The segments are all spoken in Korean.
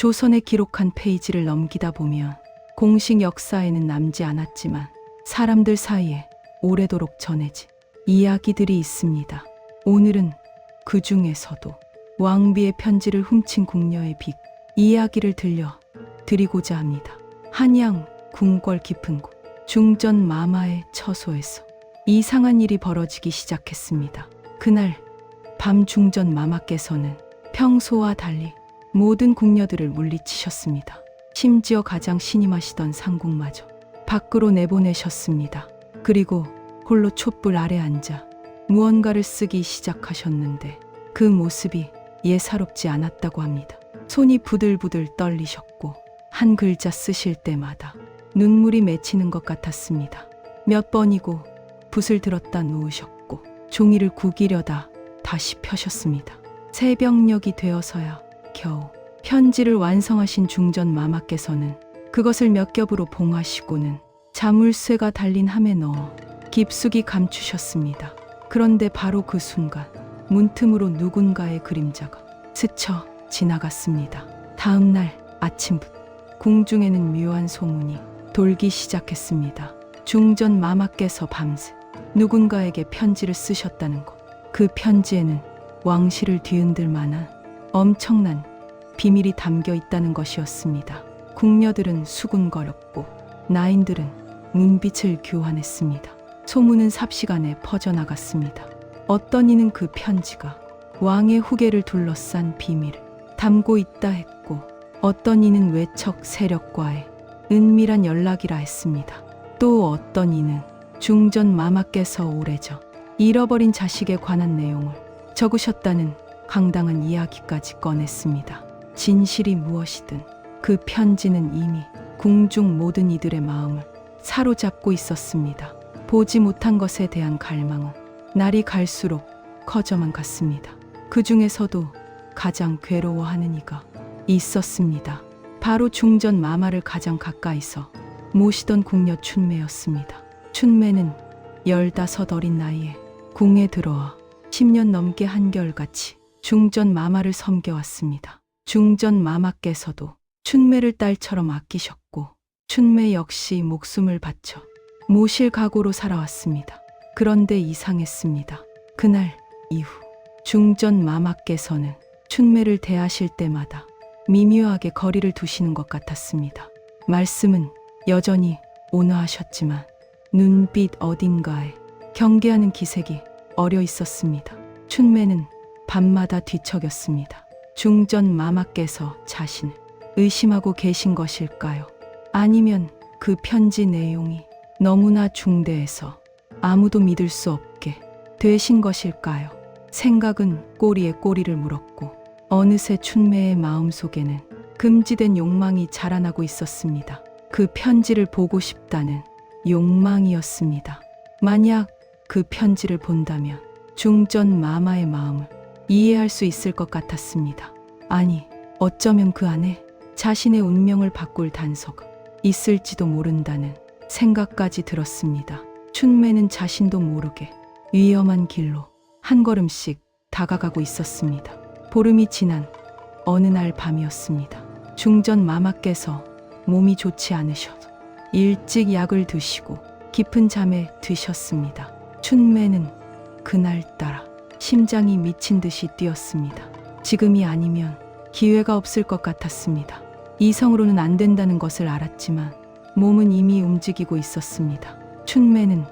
조선에 기록한 페이지를 넘기다 보면 공식 역사에는 남지 않았지만 사람들 사이에 오래도록 전해진 이야기들이 있습니다. 오늘은 그 중에서도 왕비의 편지를 훔친 궁녀의 빅 이야기를 들려 드리고자 합니다. 한양 궁궐 깊은 곳 중전 마마의 처소에서 이상한 일이 벌어지기 시작했습니다. 그날 밤 중전 마마께서는 평소와 달리 모든 궁녀들을 물리치셨습니다. 심지어 가장 신임하시던 상궁마저 밖으로 내보내셨습니다. 그리고 홀로 촛불 아래 앉아 무언가를 쓰기 시작하셨는데 그 모습이 예사롭지 않았다고 합니다. 손이 부들부들 떨리셨고 한 글자 쓰실 때마다 눈물이 맺히는 것 같았습니다. 몇 번이고 붓을 들었다 놓으셨고 종이를 구기려다 다시 펴셨습니다. 새벽녘이 되어서야 겨우 편지를 완성하신 중전 마마께서는 그것을 몇 겹으로 봉하시고는 자물쇠가 달린 함에 넣어 깊숙이 감추셨습니다. 그런데 바로 그 순간 문틈으로 누군가의 그림자가 스쳐 지나갔습니다. 다음 날 아침부터 궁중에는 묘한 소문이 돌기 시작했습니다. 중전 마마께서 밤새 누군가에게 편지를 쓰셨다는 것. 그 편지에는 왕실을 뒤흔들 만한 엄청난 비밀이 담겨 있다는 것이었습니다. 궁녀들은 수군거렸고 나인들은 문빛을 교환했습니다. 소문은 삽시간에 퍼져나갔습니다. 어떤 이는 그 편지가 왕의 후계를 둘러싼 비밀을 담고 있다 했고 어떤 이는 외척 세력과의 은밀한 연락이라 했습니다. 또 어떤 이는 중전 마마께서 오래전 잃어버린 자식에 관한 내용을 적으셨다는 황당한 이야기까지 꺼냈습니다. 진실이 무엇이든 그 편지는 이미 궁중 모든 이들의 마음을 사로잡고 있었습니다. 보지 못한 것에 대한 갈망은 날이 갈수록 커져만 갔습니다. 그 중에서도 가장 괴로워하는 이가 있었습니다. 바로 중전 마마를 가장 가까이서 모시던 궁녀 춘매였습니다. 춘매는 15 어린 나이에 궁에 들어와 10년 넘게 한결같이 중전 마마를 섬겨왔습니다. 중전 마마께서도 춘매를 딸처럼 아끼셨고 춘매 역시 목숨을 바쳐 모실 각오로 살아왔습니다. 그런데 이상했습니다. 그날 이후 중전 마마께서는 춘매를 대하실 때마다 미묘하게 거리를 두시는 것 같았습니다. 말씀은 여전히 온화하셨지만 눈빛 어딘가에 경계하는 기색이 어려 있었습니다. 춘매는 밤마다 뒤척였습니다. 중전 마마께서 자신을 의심하고 계신 것일까요? 아니면 그 편지 내용이 너무나 중대해서 아무도 믿을 수 없게 되신 것일까요? 생각은 꼬리에 꼬리를 물었고 어느새 춘매의 마음속에는 금지된 욕망이 자라나고 있었습니다. 그 편지를 보고 싶다는 욕망이었습니다. 만약 그 편지를 본다면 중전 마마의 마음을 이해할 수 있을 것 같았습니다. 아니, 어쩌면 그 안에 자신의 운명을 바꿀 단서가 있을지도 모른다는 생각까지 들었습니다. 춘매는 자신도 모르게 위험한 길로 한 걸음씩 다가가고 있었습니다. 보름이 지난 어느 날 밤이었습니다. 중전 마마께서 몸이 좋지 않으셔서 일찍 약을 드시고 깊은 잠에 드셨습니다. 춘매는 그날따라 심장이 미친 듯이 뛰었습니다. 지금이 아니면 기회가 없을 것 같았습니다. 이성으로는 안 된다는 것을 알았지만 몸은 이미 움직이고 있었습니다. 춘매는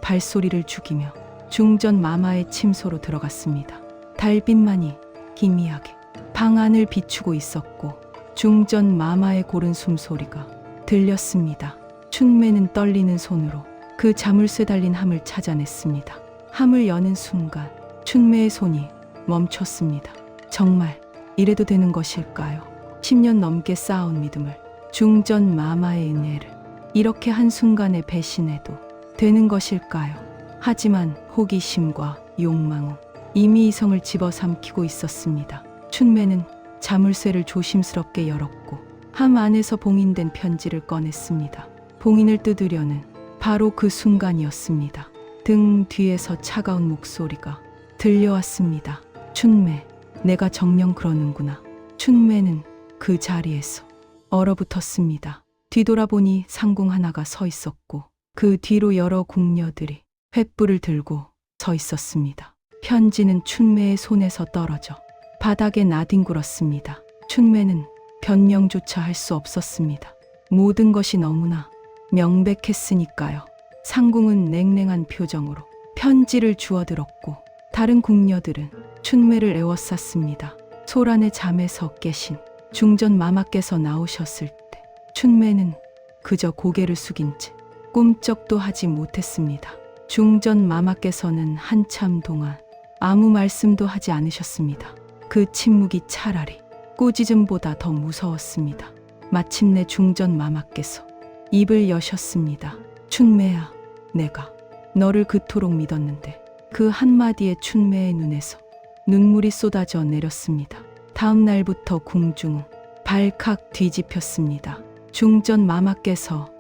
발소리를 죽이며 중전 마마의 침소로 들어갔습니다. 달빛만이 희미하게 방 안을 비추고 있었고 중전 마마의 고른 숨소리가 들렸습니다. 춘매는 떨리는 손으로 그 자물쇠 달린 함을 찾아냈습니다. 함을 여는 순간 춘매의 손이 멈췄습니다. 정말 이래도 되는 것일까요? 10년 넘게 쌓아온 믿음을 중전 마마의 은혜를 이렇게 한순간에 배신해도 되는 것일까요? 하지만 호기심과 욕망은 이미 이성을 집어삼키고 있었습니다. 춘매는 자물쇠를 조심스럽게 열었고 함 안에서 봉인된 편지를 꺼냈습니다. 봉인을 뜯으려는 바로 그 순간이었습니다. 등 뒤에서 차가운 목소리가 들려왔습니다. 춘매, 내가 정녕 그러는구나. 춘매는 그 자리에서 얼어붙었습니다. 뒤돌아보니 상궁 하나가 서 있었고 그 뒤로 여러 궁녀들이 횃불을 들고 서 있었습니다. 편지는 춘매의 손에서 떨어져 바닥에 나뒹굴었습니다. 춘매는 변명조차 할 수 없었습니다. 모든 것이 너무나 명백했으니까요. 상궁은 냉랭한 표정으로 편지를 주워들었고 다른 궁녀들은 춘매를 애워쌌습니다. 소란의 잠에서 깨신 중전 마마께서 나오셨을 때 춘매는 그저 고개를 숙인 채 꿈쩍도 하지 못했습니다. 중전 마마께서는 한참 동안 아무 말씀도 하지 않으셨습니다. 그 침묵이 차라리 꾸짖음보다 더 무서웠습니다. 마침내 중전 마마께서 입을 여셨습니다. 춘매야, 내가 너를 그토록 믿었는데. 그 한마디에 춘매의 눈에서 눈물이 쏟아져 내렸습니다. 다음 날부터 궁중은 발칵 뒤집혔습니다. 중전 마마께서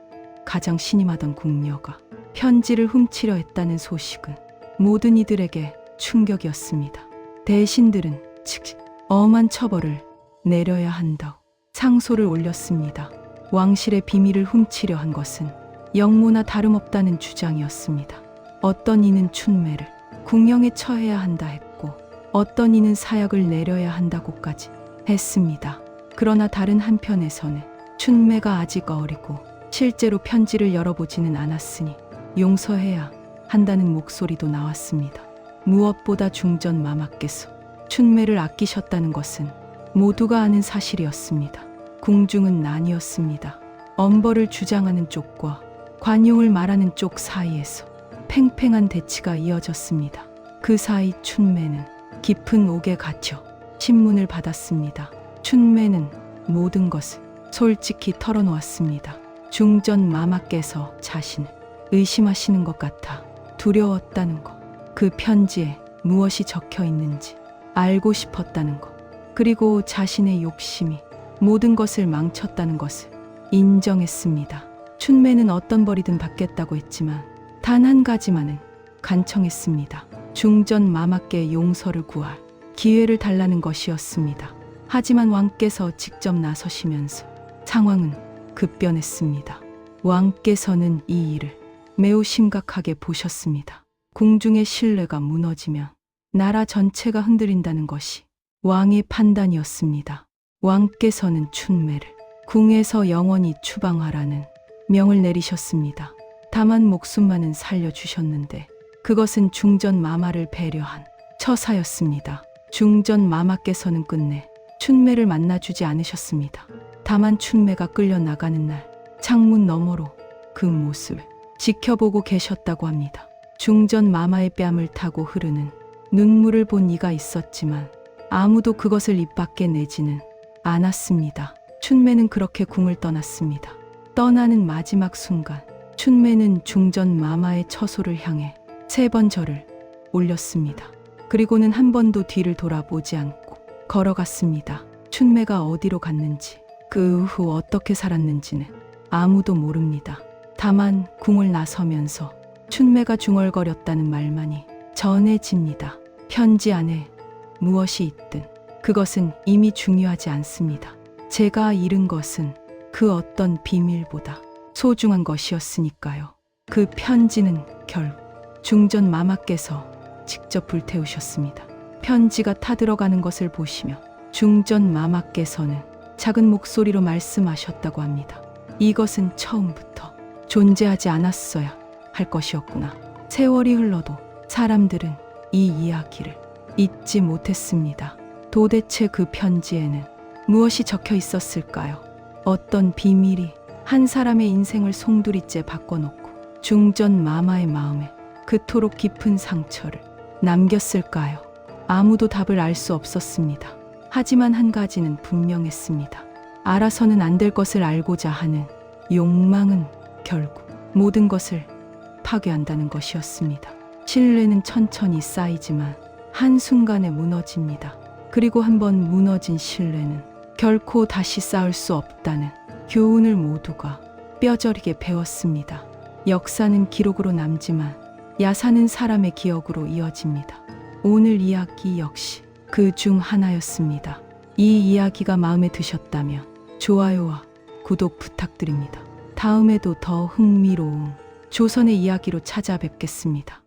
가장 신임하던 궁녀가 편지를 훔치려 했다는 소식은 모든 이들에게 충격이었습니다. 대신들은 즉 엄한 처벌을 내려야 한다고 상소를 올렸습니다. 왕실의 비밀을 훔치려 한 것은 영모나 다름없다는 주장이었습니다. 어떤 이는 춘매를 궁형에 처해야 한다 했고 어떤 이는 사약을 내려야 한다고까지 했습니다. 그러나 다른 한편에서는 춘매가 아직 어리고 실제로 편지를 열어보지는 않았으니 용서해야 한다는 목소리도 나왔습니다. 무엇보다 중전 마마께서 춘매를 아끼셨다는 것은 모두가 아는 사실이었습니다. 궁중은 나뉘었습니다. 엄벌을 주장하는 쪽과 관용을 말하는 쪽 사이에서 팽팽한 대치가 이어졌습니다. 그 사이 춘매는 깊은 옥에 갇혀 신문을 받았습니다. 춘매는 모든 것을 솔직히 털어놓았습니다. 중전 마마께서 자신을 의심하시는 것 같아 두려웠다는 것, 그 편지에 무엇이 적혀 있는지 알고 싶었다는 것, 그리고 자신의 욕심이 모든 것을 망쳤다는 것을 인정했습니다. 춘매는 어떤 벌이든 받겠다고 했지만 단 한 가지만은 간청했습니다. 중전 마마께 용서를 구할 기회를 달라는 것이었습니다. 하지만 왕께서 직접 나서시면서 상황은 급변했습니다. 왕께서는 이 일을 매우 심각하게 보셨습니다. 궁중의 신뢰가 무너지면 나라 전체가 흔들린다는 것이 왕의 판단이었습니다. 왕께서는 춘매를 궁에서 영원히 추방하라는 명을 내리셨습니다. 다만 목숨만은 살려주셨는데 그것은 중전 마마를 배려한 처사였습니다. 중전 마마께서는 끝내 춘매를 만나주지 않으셨습니다. 다만 춘매가 끌려나가는 날 창문 너머로 그 모습을 지켜보고 계셨다고 합니다. 중전 마마의 뺨을 타고 흐르는 눈물을 본 이가 있었지만 아무도 그것을 입 밖에 내지는 않았습니다. 춘매는 그렇게 궁을 떠났습니다. 떠나는 마지막 순간 춘매는 중전 마마의 처소를 향해 3번 절을 올렸습니다. 그리고는 한 번도 뒤를 돌아보지 않고 걸어갔습니다. 춘매가 어디로 갔는지 그 후 어떻게 살았는지는 아무도 모릅니다. 다만 궁을 나서면서 춘매가 중얼거렸다는 말만이 전해집니다. 편지 안에 무엇이 있든 그것은 이미 중요하지 않습니다. 제가 잃은 것은 그 어떤 비밀보다 소중한 것이었으니까요. 그 편지는 결국 중전 마마께서 직접 불태우셨습니다. 편지가 타들어가는 것을 보시며 중전 마마께서는 작은 목소리로 말씀하셨다고 합니다. 이것은 처음부터 존재하지 않았어야 할 것이었구나. 세월이 흘러도 사람들은 이 이야기를 잊지 못했습니다. 도대체 그 편지에는 무엇이 적혀 있었을까요? 어떤 비밀이 한 사람의 인생을 송두리째 바꿔놓고 중전 마마의 마음에 그토록 깊은 상처를 남겼을까요? 아무도 답을 알 수 없었습니다. 하지만 한 가지는 분명했습니다. 알아서는 안 될 것을 알고자 하는 욕망은 결국 모든 것을 파괴한다는 것이었습니다. 신뢰는 천천히 쌓이지만 한순간에 무너집니다. 그리고 한번 무너진 신뢰는 결코 다시 쌓을 수 없다는 교훈을 모두가 뼈저리게 배웠습니다. 역사는 기록으로 남지만 야사는 사람의 기억으로 이어집니다. 오늘 이야기 역시 그 중 하나였습니다. 이 이야기가 마음에 드셨다면 좋아요와 구독 부탁드립니다. 다음에도 더 흥미로운 조선의 이야기로 찾아뵙겠습니다.